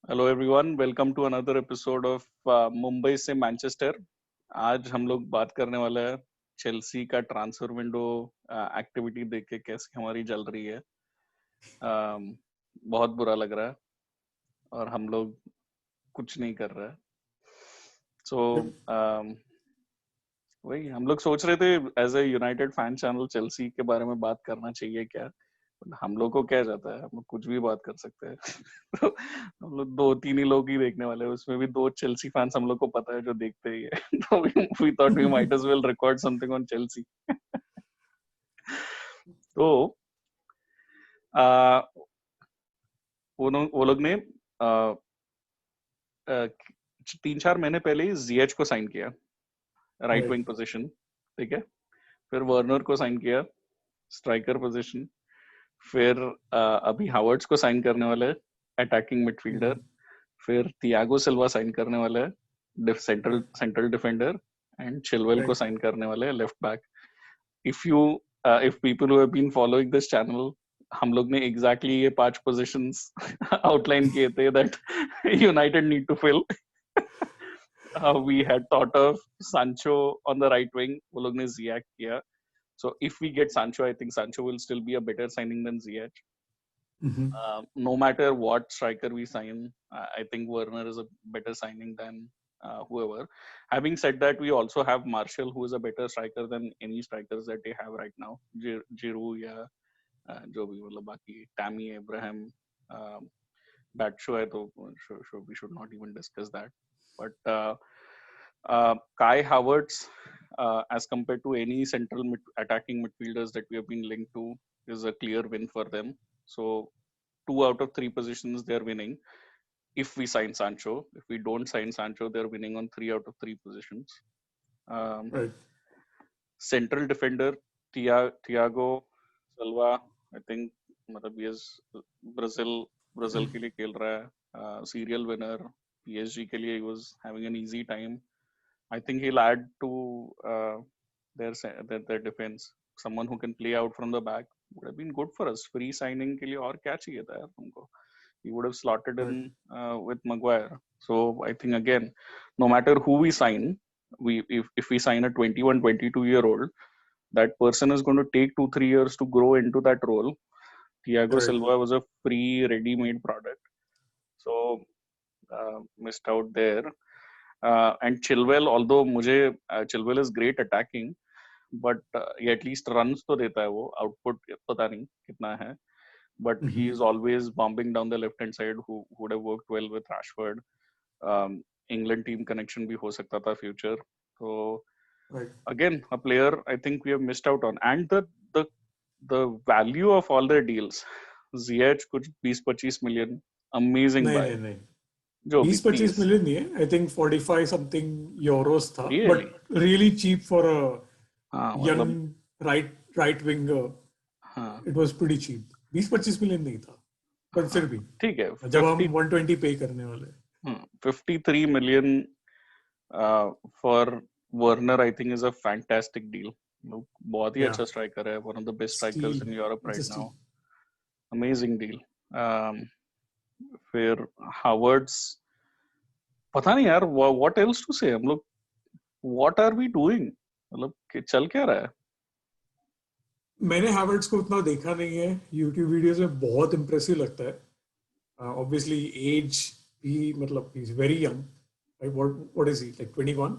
Hello everyone, welcome to another episode of Mumbai से Manchester. आज हम लोग बात करने वाले हैं चेल्सी का ट्रांसफर विंडो एक्टिविटी देख के कैसी हमारी चल रही है। बहुत बुरा लग रहा है और हम लोग कुछ नहीं कर रहे हैं। सो वही हम लोग सोच रहे थे as a United fan channel Chelsea के बारे में बात करना चाहिए क्या। हम लोग को क्या जाता है, हम लोग कुछ भी बात कर सकते हैं। तो हम लोग दो तीन ही लोग ही देखने वाले हैं, उसमें भी दो चेल्सी फैंस हम लोग को पता है जो देखते ही है। तो we thought we might as well record something on Chelsea. तो आ, वो लोग ने 3-4 महीने पहले ही जीएच को साइन किया, राइट विंग पोजीशन। ठीक है, फिर वर्नर को साइन किया, स्ट्राइकर पोजीशन। फिर अभी हावर्ड्स को साइन करने वाले हैं, अटैकिंग मिडफील्डर। फिर थियागो सिल्वा साइन करने वाले हैं, सेंट्रल डिफेंडर। एंड चिलवेल को साइन करने वाले हैं, left back. If people who have been following this channel, हम लोग ने एग्जैक्टली ये 5 पोजीशंस आउटलाइन किए थे that United need to fill. We had thought of Sancho on the right wing, वो लोग ने जियाक किया। So if we get Sancho, I think Sancho will still be a better signing than Ziyech. No matter what striker we sign, I think Werner is a better signing than whoever. Having said that, we also have Martial, who is a better striker than any strikers that they have right now. Giroud या जो भी मतलब बाकी Tammy Abraham, Batshuayi, तो we should not even discuss that. But Kai Havertz, as compared to any central attacking midfielders that we have been linked to, is a clear win for them. So 2 out of 3 positions they're winning. If we sign Sancho, if we don't sign Sancho, they're winning on 3 out of 3 positions. Right. Central defender Thiago Silva, I think मतलब he is Brazil के लिए खेल रहा है, serial winner. PSG के लिए he was having an easy time. I think he'll add to their defense. Someone who can play out from the back would have been good for us. Free signing के लिए और क्या चाहिए था यार हमको? He would have slotted in with Maguire. So I think again, no matter who we sign, if we sign a 21, 22-year-old, that person is going to take 2-3 years to grow into that role. Thiago Silva was a free, ready-made product, so missed out there. And Chilwell, although मुझे Chilwell is great attacking, but ये at least runs तो देता है, वो output पता नहीं कितना है, but he is always bombing down the left hand side, who would have worked well with Rashford. England team connection भी हो सकता था future. So again, a player I think we have missed out on. And the value of all their deals, Ziyech कुछ 20-25 million, amazing buy. नहीं 20-25 million नहीं है, I think 45 something euros था, really? but really cheap for a young मतलब right winger. It was pretty cheap. 20-25 million नहीं था, पर फिर भी ठीक है, जब हम 120 पे करने वाले 53 million for Werner, I think is a fantastic deal. बहुत ही अच्छा स्ट्राइकर है, one of the best strikers in Europe right now. Amazing deal. फिर Havertz, पता नहीं यार, what else to say? हम लोग what are we doing? मतलब चल क्या रहा है? मैंने Havertz को उतना देखा नहीं है, YouTube वीडियोस में बहुत इम्प्रेसिव लगता है. Obviously age भी मतलब he's very young. What is he, like 21?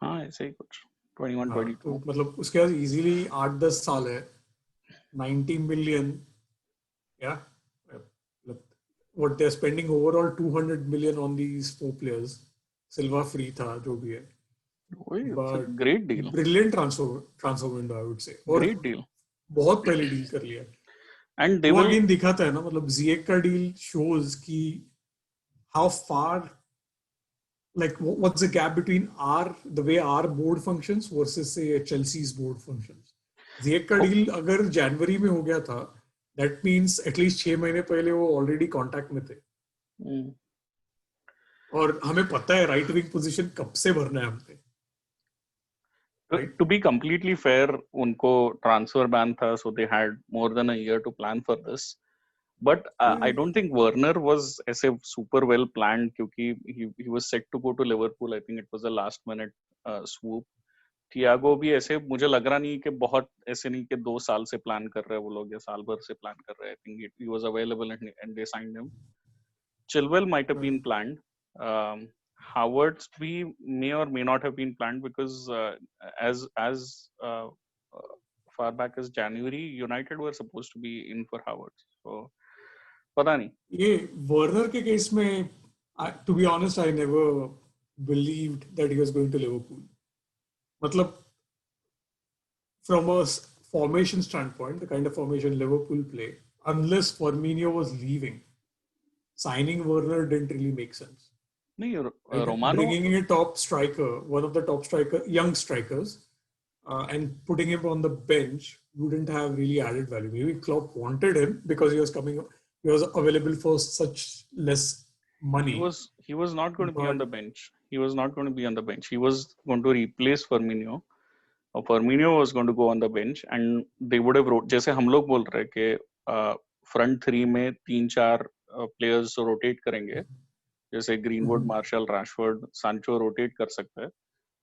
हाँ ऐसे ही कुछ 21, 22. तो मतलब उसके पास इजीली 8-10 साल है. 90 million, yeah. What they're spending overall 200 million on these 4 players. Silva free था जो भी है. It's a great deal. Brilliant transfer window, I would say. Great deal. बहुत पहले डील कर लिया. And they वो will again दिखाता है ना, मतलब Ziyech का डील shows कि how far, like what's the gap between the way our board functions versus say Chelsea's board functions. Ziyech का डील अगर जनवरी में हो गया था, that means at least 6 महीने पहले वो already contact में थे. और हमें पता है राइट विंग पोजीशन कब से भरना है हमने. To be completely fair, उनको ट्रांसफर बैन था, so they had more than a year to plan for this. But I don't think Werner was ऐसे super well planned क्योंकि he was set to go to Liverpool. I think it was a last minute swoop. Thiago भी ऐसे मुझे लग रहा नहीं कि बहुत ऐसे नहीं कि 2 साल से प्लान कर रहे हैं वो लोग या साल भर से प्लान कर रहे हैं. I think he was available and they signed him. Chilwell might have been planned. Um, Howard's we may or may not have been planned because as far back as January, United were supposed to be in for Howard. So, पता नहीं. ये Werner के case में, to be honest, I never believed that he was going to Liverpool. मतलब from a formation standpoint, the kind of formation Liverpool play, unless Firmino was leaving, signing Werner didn't really make sense. नहीं Right? Romano Bringing in a top striker, one of the top young strikers, and putting him on the bench wouldn't have really added value. Maybe Klopp wanted him because he was available for such less money. he was not going to be on the bench. He was not going to be on the bench. He was going to replace Firmino. और Firmino was going to go on the bench and they would have जैसे हम लोग बोल रहे हैं कि front three में 3-4 players rotate करेंगे जैसे Greenwood Martial Rashford Sancho rotate कर सकते हैं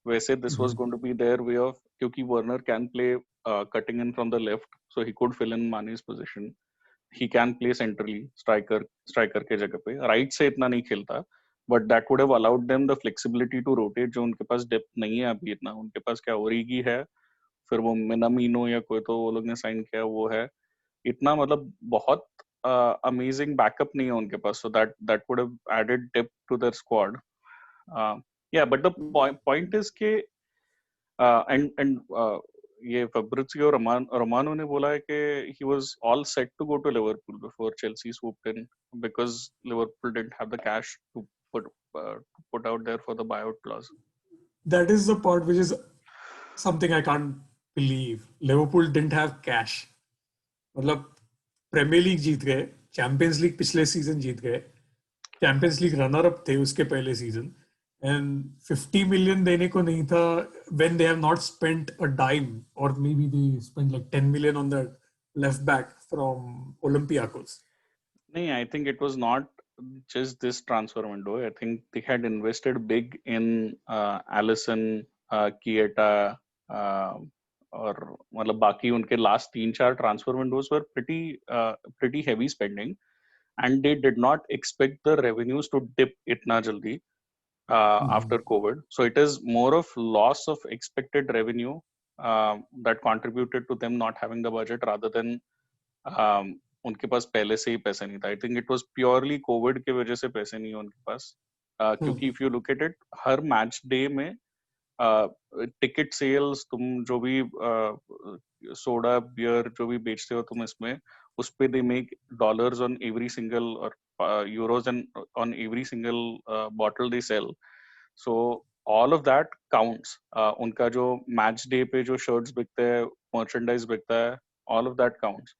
वैसे this was going to be their way off क्योंकि Werner can play cutting in from the left so he could fill in Mane's position he can play centrally striker के जगह पे right से इतना नहीं खेलता but that would have allowed them the flexibility to rotate जो उनके पास depth नहीं है अभी इतना उनके पास क्या ओरिगी है फिर वो मिनामिनो या कोई तो वो लोग ने साइन किया वो है इतना मतलब बहुत अमेजिंग बैकअप नहीं है उनके पास so that would have added depth to their squad या बट द पॉइंट इज के एंड ये Fabrizio Romano ने बोला है कि he was all set to go to Liverpool before Chelsea swooped in because Liverpool didn't have the cash to put out there for the buyout clause. That is the part which is something I can't believe. Liverpool didn't have cash. मतलब premiere league जीत गए, champions league पिछले season जीत गए, champions league runner up थे उसके पहले season and 50 million देने को नहीं था when they have not spent a dime or maybe they spent like 10 million on the left back from Olympiacos. नहीं, I think it was not just this transfer window. I think they had invested big in Alisson, Kieta, और मतलब बाकी उनके last 3-4 transfer Windows were pretty heavy spending and they did not expect the revenues to dip इतना जल्दी after COVID. So it is more of loss of expected revenue that contributed to them not having the budget rather than उनके पास पहले से ही पैसे नहीं था. I think it was purely COVID के वजह से पैसे नहीं है उनके पास. क्योंकि if you look at it, her match day में टिकट सेल्स तुम जो भी सोडा बियर जो भी बेचते हो तुम इसमें उस पे they make dollars on every single और euros on every single bottle they sell so all of that counts उनका जो मैच डे पे जो शर्ट्स बिकते हैं मर्चेंडाइज बिकता है all of that counts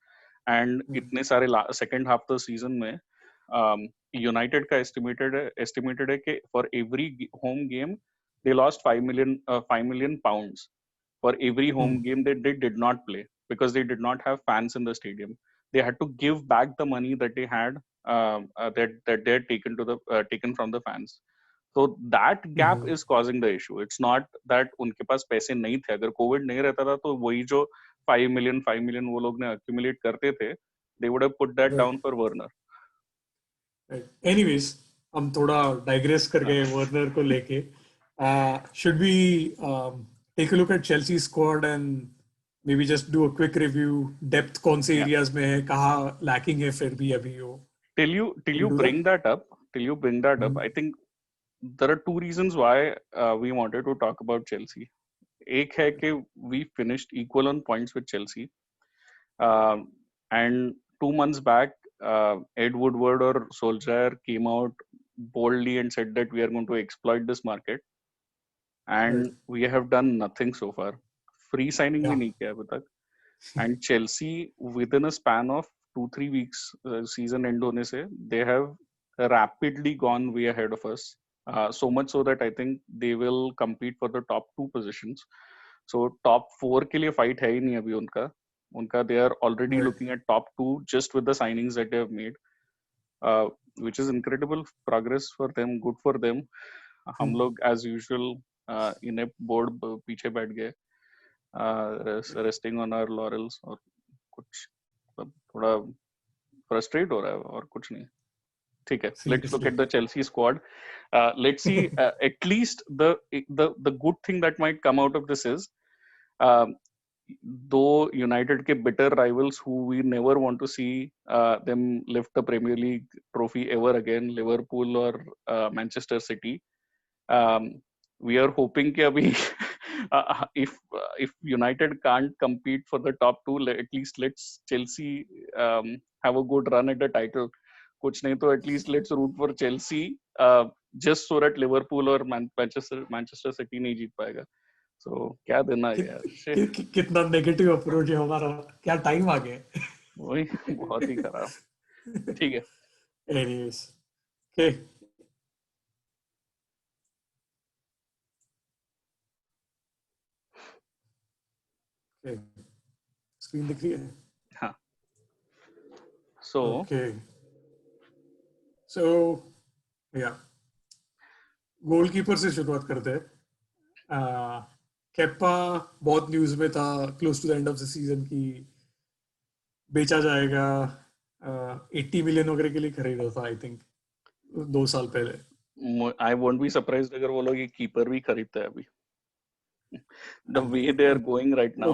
and इतने सारे सेकेंड हाफ द सीजन में यूनाइटेड का एस्टिमेटेड है कि for every home game they lost 5 million pounds for every home game they did not play because they did not have fans in the stadium. They had to give back the money that they had that they had taken from the fans. So that gap is causing the issue. It's not that उनके पास पैसे नहीं थे. अगर Covid नहीं रहता था तो वही जो 5 million वो लोग ने accumulate करते थे, they would have put that down for Werner. Right. Anyways, हम थोड़ा digress कर गए Werner को लेके. Should we take a look at Chelsea's squad and maybe just do a quick review? Depth कौन से areas में है, कहाँ lacking है फिर भी अभी वो? Till you bring that up, I think there are two reasons why we wanted to talk about Chelsea. एक है कि we finished equal on points with Chelsea, and 2 months back, Ed Woodward or Solskjaer came out boldly and said that we are going to exploit this market. And we have done nothing so far. Free signing भी नहीं किया अभी तक. And Chelsea within a span of 2-3 weeks season end होने से they have rapidly gone way ahead of us. So much so that I think they will compete for the top 2 positions. So top 4 के लिए fight है ही नहीं अभी उनका. उनका they are already Right. looking at top 2 just with the signings that they have made, which is incredible progress for them, good for them. हम लोग as usual इन्हें बोर्ड पीछे बैठ गए, resting on our laurels, और कुछ थोड़ा frustrate हो रहा है और कुछ नहीं. ठीक है, let's look at the Chelsea squad. Let's see. At least the good thing that might come out of this is, though United के bitter rivals who we never want to see them lift the Premier League trophy ever again, Liverpool or Manchester City, we are hoping कि अभी if United can't compete for the top 2, at least let's Chelsea have a good run at the title. कुछ नहीं तो at least let's root for Chelsea, just so that Liverpool और Manchester City नहीं जीत पाएगा. So क्या देना है यार. कितना नेगेटिव अप्रोच है हमारा, क्या टाइम आ गया. वही बहुत ही खराब. ठीक है. Anyways, okay. Okay. Screen दिख रही है? हाँ. So. Okay. So, yeah. Goalkeeper से शुरुआत करते हैं. केपा बहुत न्यूज में था close to the end of the season की बेचा जाएगा. 80 मिलियन वगैरह के लिए खरीदा था, आई थिंक 2 साल पहले. I won't be surprised अगर वो लोग ये कीपर भी खरीदते हैं अभी. The way they are going right now.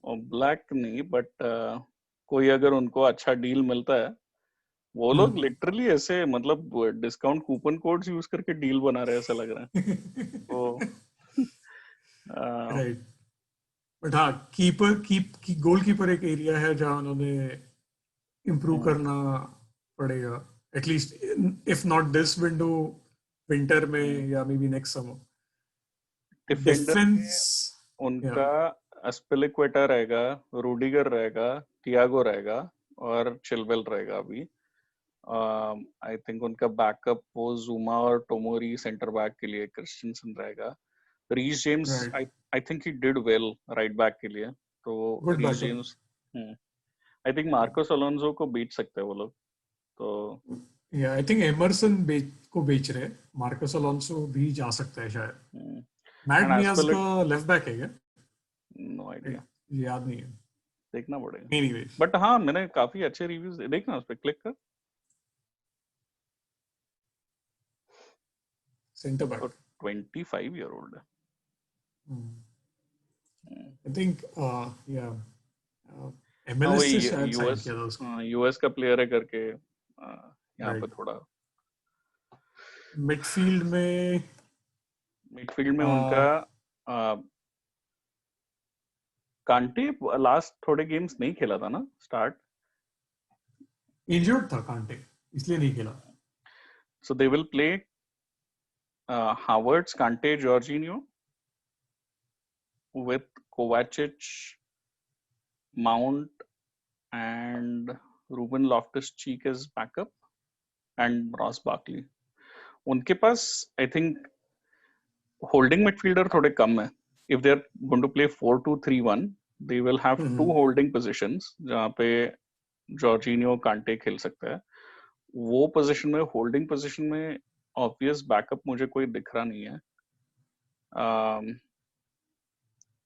Black नहीं, बट कोई अगर उनको अच्छा डील मिलता है, वो लोग लिटरली ऐसे मतलब डिस्काउंट कूपन कोड्स यूज करके डील बना रहे हैं, ऐसा लग रहा है. तो राइट. बट हाँ, गोलकीपर एक एरिया है जहाँ उन्होंने इम्प्रूव करना पड़ेगा, at least if not this window, winter में या may be next summer. Defence उनका एस्पिलिक्वेटा रहेगा, रूडिगर रहेगा, थियागो रहेगा और चिलवेल रहेगा अभी. आई थिंक उनका बैकअप वो जुमा और टोमोरी सेंटर बैक के लिए, क्रिस्टियनसन रहेगा. Reece James I think he did well right back के लिए, तो Reece James I think Marcos Alonso को बेच सकते हैं वो लोग. तो आई थिंक एमरसन को बेच रहे हैं, मार्कोस अलोंसो भी जा सकता है शायद. मैट नियाज का लेफ्ट बैक है क्या? नो आइडिया, याद नहीं है, देखना पड़ेगा. एनीवेज, बट हाँ, मैंने काफी अच्छे रिव्यूज देखना, उस पे क्लिक कर. सेंटर बैक 25 year old है. आई थिंक MLS से शायद साइन किया था उसको. यूएस का प्लेयर है करके यहाँ पे थोड़ा. मिडफील्ड में उनका कांटे लास्ट थोड़े गेम्स नहीं खेला था ना, स्टार्ट इंजर्ड था कांटे, इसलिए नहीं खेला. सो दे विल प्ले हावर्ड्स, कांटे, Jorginho with Kovacic, Mount and Ruben Loftus-Cheek as backup and Ross Barkley. उनके पास I think holding midfielder थोड़े कम है. If they are going to play 4-2-3-1, they will have 2 holding positions जहाँ पे जॉर्जिनियो, कांटे खेल सकते हैं. वो पोजीशन में, होल्डिंग पोजीशन में ऑब्वियस बैकअप मुझे कोई दिख रहा नहीं है.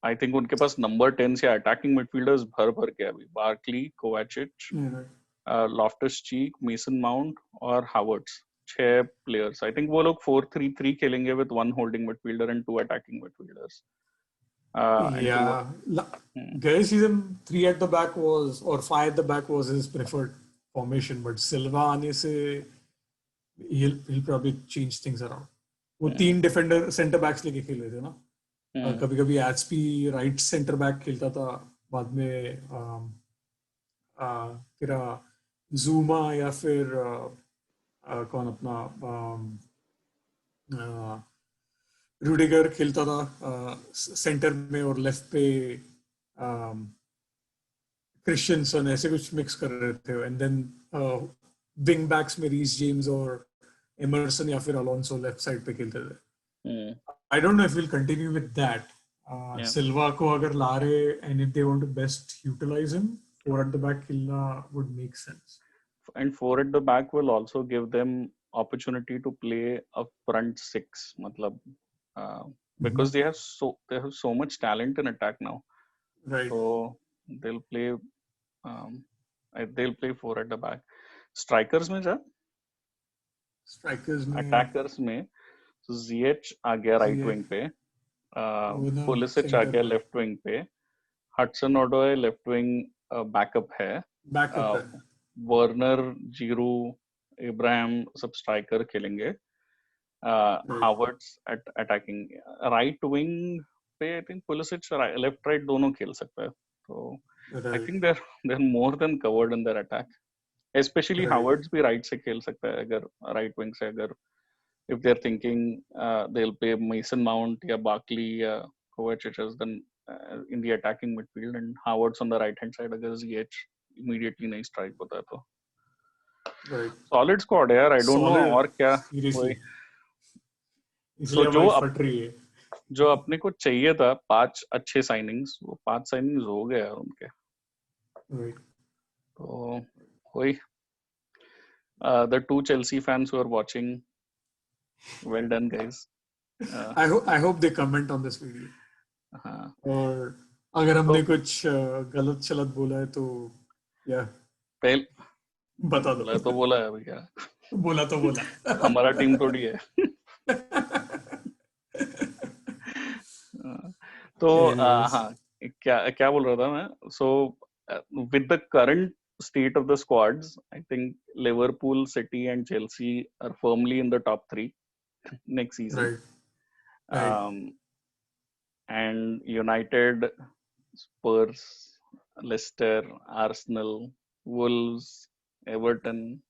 आई थिंक उनके पास नंबर 10 से अटैकिंग मिडफील्डर्स भर के अभी, बार्कली, कोवाचिच, लॉफ्टस-चीक, मेसन माउंट और हावर्ड्स, 6 प्लेयर्स. आई थिंक वो लोग 4-3-3 खेलेंगे with 1 holding midfielder and 2 attacking midfielders. Gay season 3 at the back was, or 5 at the back was his preferred formation, but Silva आने से he'll probably change things around. वो 3 defender centre backs लेके खेल रहे थे ना. कभी कभी एचपी राइट सेंटर बैक खेलता था, बाद में तेरा जूमा या फिर कौन अपना रूडिगर खेलता था सेंटर में, और लेफ्ट पे क्रिश्चियनसन, ऐसे कुछ मिक्स कर रहे थे. एंड देन विंग बैक्स में रीस जेम्स और एमरसन या फिर अलोंसो लेफ्ट साइड पे खेलते थे. I don't know if we'll continue with that. Yeah. Silva को अगर ला रहे and if they want to best utilize him, 4 at the back खेलना would make sense. And 4 at the back will also give them opportunity to play a front 6 matlab, because they have so much talent in attack now, Right. so they'll play um, they'll play 4 at the back. Strikers में जा Strikers में attackers में so ZH आ गया right wing पे, Pulisic आ गया left wing पे, Hudson Odoi left wing backup है, Werner, Giroud, Ibrahim सब स्ट्राइकर खेलेंगे, हावर्ड्स अटैकिंग, राइट विंग पे I think Pulisic left right दोनों खेल सकता है, तो I think they're more than covered in their attack, especially Havertz भी राइट से खेल सकता है अगर राइट विंग से, अगर if they are thinking they will play Mason Mount या बार्कली या Kovacic then in the attacking midfield and Havertz on the right hand side अगर ZH immediately नहीं strike होता है तो solid squad है यार, I don't know और क्या, जो अपने को चाहिए था 5 अच्छे साइनिंग्स, वो 5 साइनिंग्स हो गए यार उनके, तो वही the 2 Chelsea fans who are watching, well done guys. I hope they comment on this video. और अगर हमने कुछ गलत चलत बोला है तो या बता दो, तो बोला है भैया, बोला तो बोला, हमारा टीम थोड़ी है। तो हाँ, क्या बोल रहा था मैं, so with the current state of the squads, I think Liverpool, City and Chelsea are firmly in the top 3 next season. Right. And United, Spurs, Leicester, Arsenal, Wolves, Everton.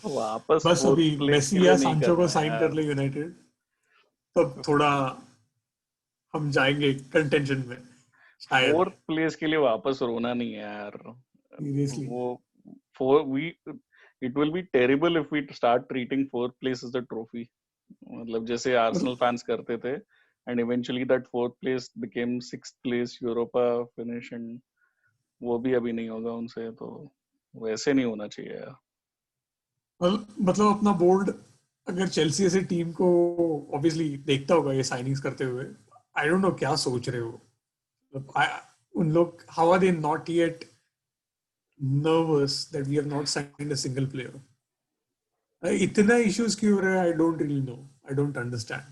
वापस बस अभी मेसी या सांचो को साइन कर ले United, तब थोड़ा हम जाएंगे कंटेंशन में। 4th प्लेस के लिए वापस रोना नहीं है यार, वो it will be terrible if we start treating 4th place as a trophy, मतलब जैसे आर्सेनल फैंस करते थे, and eventually that 4th place became 6th place Europa finish, and वो भी अभी नहीं होगा उनसे, तो वैसे नहीं होना चाहिए यार। मतलब अपना बोर्ड अगर चेल्सी ऐसे टीम को ऑब्वियसली देखता होगा ये साइनिंग्स करते हुए, आई डोंट नो क्या सोच रहे हो उन लोग, how are they not yet nervous that we have not signed a single player? इतना issues क्यों हो रहा है? I don't really know. I don't understand.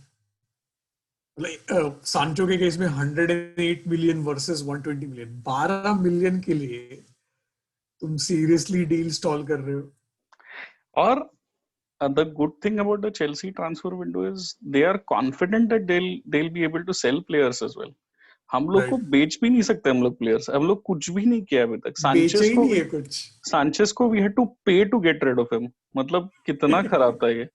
Like सांचो के केस में 108 million versus 120 million, 12 million के लिए तुम seriously deal stall कर रहे हो? और the good thing about the Chelsea transfer window is they are confident that they'll be able to sell players as well. हम लोग को बेच भी नहीं सकते, हम लोग प्लेयर्स, हम लोग कुछ भी नहीं किया अभी तक। सांचेस को we had to pay to get rid of him, मतलब कितना खराब था ये।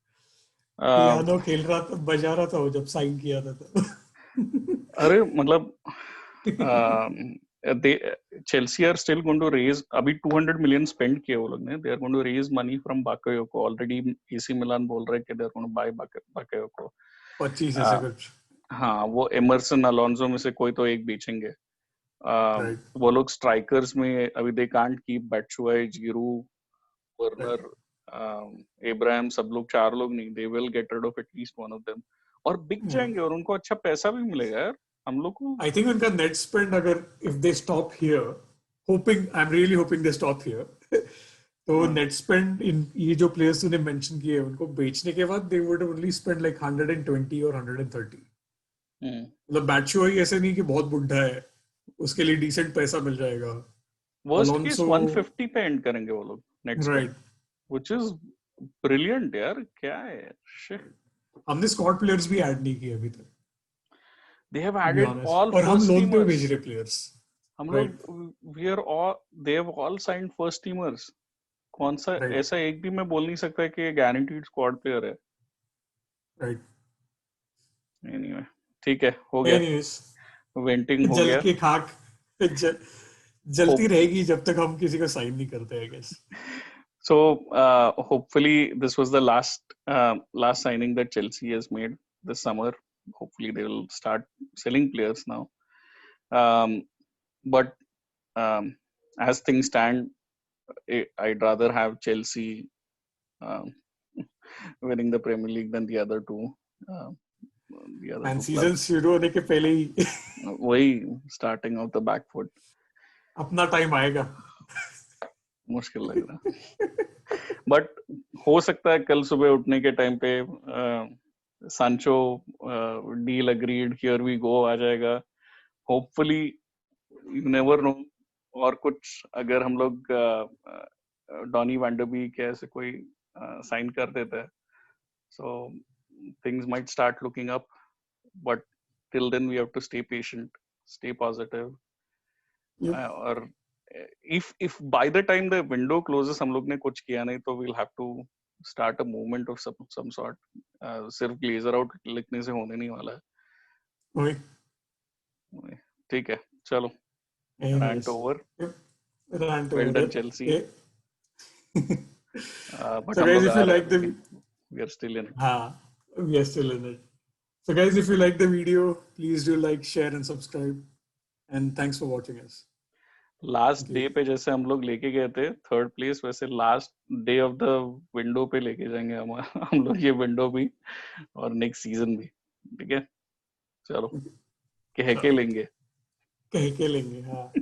पियानो खेल रहा था, बजा रहा था वो जब साइन किया था तो। अरे मतलब Chelsea are still going to raise, अभी 200 million spend किए वो लोग ने, they are going to raise money from Bakayoko, already AC Milan बोल रहे हैं कि they are going to buy Bakayoko, 25 ऐसे कुछ। हाँ, वो एमरसन अलोंसो में से कोई तो एक बेचेंगे। वो लोग स्ट्राइकर्स में अभी they can't keep Batshuayi, Giroud, Werner, Ibrahim, सब लोग 4 लोग नहीं, they will get rid of at least one of them, और बिक जाएंगे और उनको अच्छा पैसा भी मिलेगा यार हम लोग को। आई थिंक उनका नेट स्पेंड अगर if they stop here, hopping, I am really hoping they stop here, तो नेट स्पेंड इन ये जो प्लेयर्स तूने मेंशन किए उनको बेचने के बाद they would only spend like 120 और 130। मतलब बैटशुआई ऐसे नहीं कि बहुत बुढ़ा है, उसके लिए डिसेंट पैसा मिल जाएगा। वर्स्ट केस 150 पे एंड करेंगे वो लोग net spend, which is brilliant यार, क्या है शिट। हमने स्क्वाड प्लेयर्स भी ऐड नहीं किए अभी तक। They have added all, और हम लोन पे भेज रहे प्लेयर्स, हम लोग we are all, they have all signed first teamers। कौन सा ऐसा एक भी मैं बोल नहीं सकता कि ये गारंटीड स्क्वाड प्लेयर है। राइट, एनीवे ठीक है, हो गया, वेंटिंग हो गया, जल की खाक जलती रहेगी जब तक हम किसी को साइन नहीं करते, I guess. So hopefully this was the last last signing that Chelsea has made this summer. Hopefully, they will start selling players now. But as things stand, I'd rather have Chelsea um, winning the Premier League than the other two. The other And two season clubs. शुरू होने के पहले ही वही starting of the back foot. अपना time आएगा. मुश्किल लग रहा. बट हो सकता है कल सुबह उठने के टाइम पे Sancho deal agreed here we go आ जाएगा. Hopefully you never know. और कुछ अगर हम लोग डॉनी वैंडरबी के ऐसे कोई साइन कर देते हैं, so things might start looking up, but till then we have to stay patient, stay positive. Yep. और if by the time the window closes हम लोग ने कुछ किया नहीं तो we'll have to start a movement of some sort. सिर्फ Glazer out लिखने से होने नहीं वाला है. वही. ठीक है, चलो. Rant over. Yep. Rant Well over. done, Chelsea. But So हम guys, लोग if आ you रहे like the हैं, we are still in it. we are still in it. So guys, if you like the video, please do like, share and subscribe. And thanks for watching us. Last day पे जैसे हम लोग लेके गए थे third place, वैसे last day of the window पे लेके जाएंगे हम लोग ये विंडो भी और नेक्स्ट सीजन भी. ठीक है, चलो कह के लेंगे. कह के लेंगे. हाँ.